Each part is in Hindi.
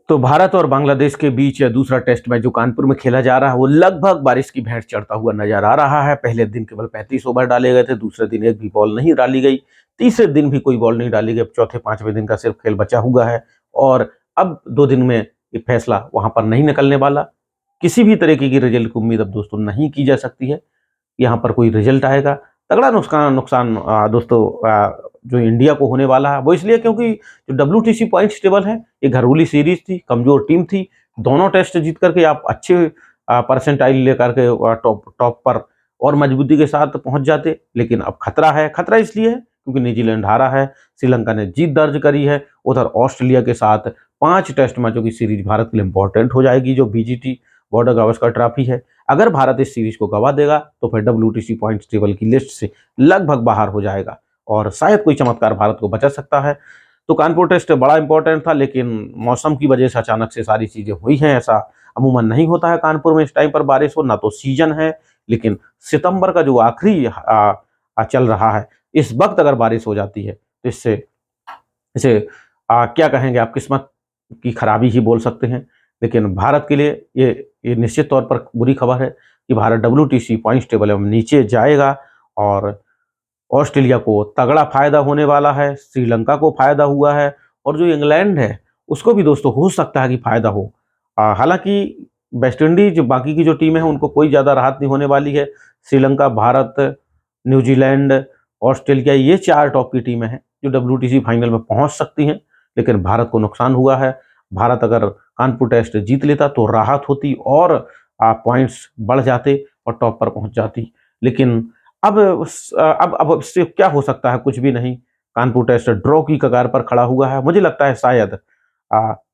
तो भारत और बांग्लादेश के बीच दूसरा टेस्ट मैच जो कानपुर में खेला जा रहा है वो लगभग बारिश की भेंट चढ़ता हुआ नजर आ रहा है। पहले दिन केवल 35 ओवर डाले गए थे, दूसरे दिन एक भी बॉल नहीं डाली गई, तीसरे दिन भी कोई बॉल नहीं डाली गई। अब चौथे पांचवें दिन का सिर्फ खेल बचा हुआ है और अब 2 दिन में ये फैसला वहां पर नहीं निकलने वाला। किसी भी तरीके की रिजल्ट की उम्मीद अब दोस्तों नहीं की जा सकती है। यहाँ पर कोई रिजल्ट आएगा, तगड़ा नुकसान नुकसान दोस्तों जो इंडिया को होने वाला है वो इसलिए क्योंकि जो WTC पॉइंट्स टेबल है ये घरेलू सीरीज थी, कमजोर टीम थी। दोनों टेस्ट जीत करके आप अच्छे परसेंटाइल लेकर के टॉप टॉप पर और मजबूती के साथ पहुंच जाते, लेकिन अब खतरा है। खतरा इसलिए है क्योंकि न्यूजीलैंड हारा है, श्रीलंका ने जीत दर्ज करी है। उधर ऑस्ट्रेलिया के साथ 5 टेस्ट मैचों की सीरीज भारत के लिए इंपॉर्टेंट हो जाएगी, जो BGT बॉर्डर गावस्कर ट्रॉफी है। अगर भारत इस सीरीज को गवा देगा तो फिर WTC पॉइंट्स टेबल की लिस्ट से लगभग बाहर हो जाएगा और शायद कोई चमत्कार भारत को बचा सकता है। तो कानपुर टेस्ट बड़ा इंपॉर्टेंट था, लेकिन मौसम की वजह से अचानक से सारी चीजें हुई हैं। ऐसा अमूमन नहीं होता है कानपुर में इस टाइम पर बारिश हो, ना तो सीजन है। लेकिन सितंबर का जो आखिरी चल रहा है, इस वक्त अगर बारिश हो जाती है तो इससे इसे क्या कहेंगे आप, किस्मत की खराबी ही बोल सकते हैं। लेकिन भारत के लिए ये निश्चित तौर पर बुरी खबर है कि भारत WTC पॉइंट्स टेबल में नीचे जाएगा और ऑस्ट्रेलिया को तगड़ा फायदा होने वाला है, श्रीलंका को फायदा हुआ है और जो इंग्लैंड है उसको भी दोस्तों हो सकता है कि फायदा हो। हालांकि वेस्ट इंडीज बाकी की जो टीमें हैं उनको कोई ज़्यादा राहत नहीं होने वाली है। श्रीलंका, भारत, न्यूजीलैंड, ऑस्ट्रेलिया, ये 4 टॉप की टीमें हैं जो WTC फाइनल में पहुंच सकती हैं। लेकिन भारत को नुकसान हुआ है। भारत अगर कानपुर टेस्ट जीत लेता तो राहत होती और पॉइंट्स बढ़ जाते और टॉप पर पहुंच जाती। लेकिन अब इससे क्या हो सकता है, कुछ भी नहीं। कानपुर टेस्ट ड्रॉ की कगार पर खड़ा हुआ है। मुझे लगता है शायद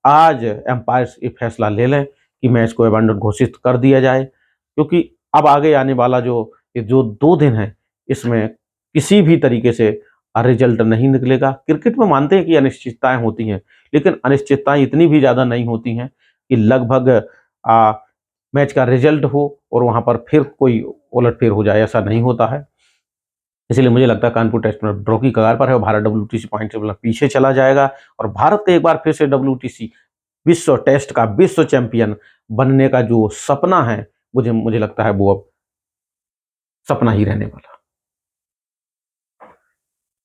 आज एम्पायर्स ये फैसला ले लें कि मैच को अबैंडन घोषित कर दिया जाए, क्योंकि अब आगे आने वाला जो 2 दिन है इसमें किसी भी तरीके से रिजल्ट नहीं निकलेगा। क्रिकेट में मानते हैं कि अनिश्चितताएं होती हैं, लेकिन अनिश्चितताएं इतनी भी ज्यादा नहीं होती हैं कि लगभग मैच का रिजल्ट हो और वहां पर फिर कोई उलटफेर हो जाए, ऐसा नहीं होता है। इसलिए मुझे लगता है कानपुर टेस्ट में ड्रॉ की कगार पर है और भारत WTC पॉइंट टेबल में पीछे चला जाएगा और भारत का एक बार फिर से WTC विश्व टेस्ट का विश्व चैंपियन बनने का जो सपना है, मुझे लगता है वो अब सपना ही रहने वाला।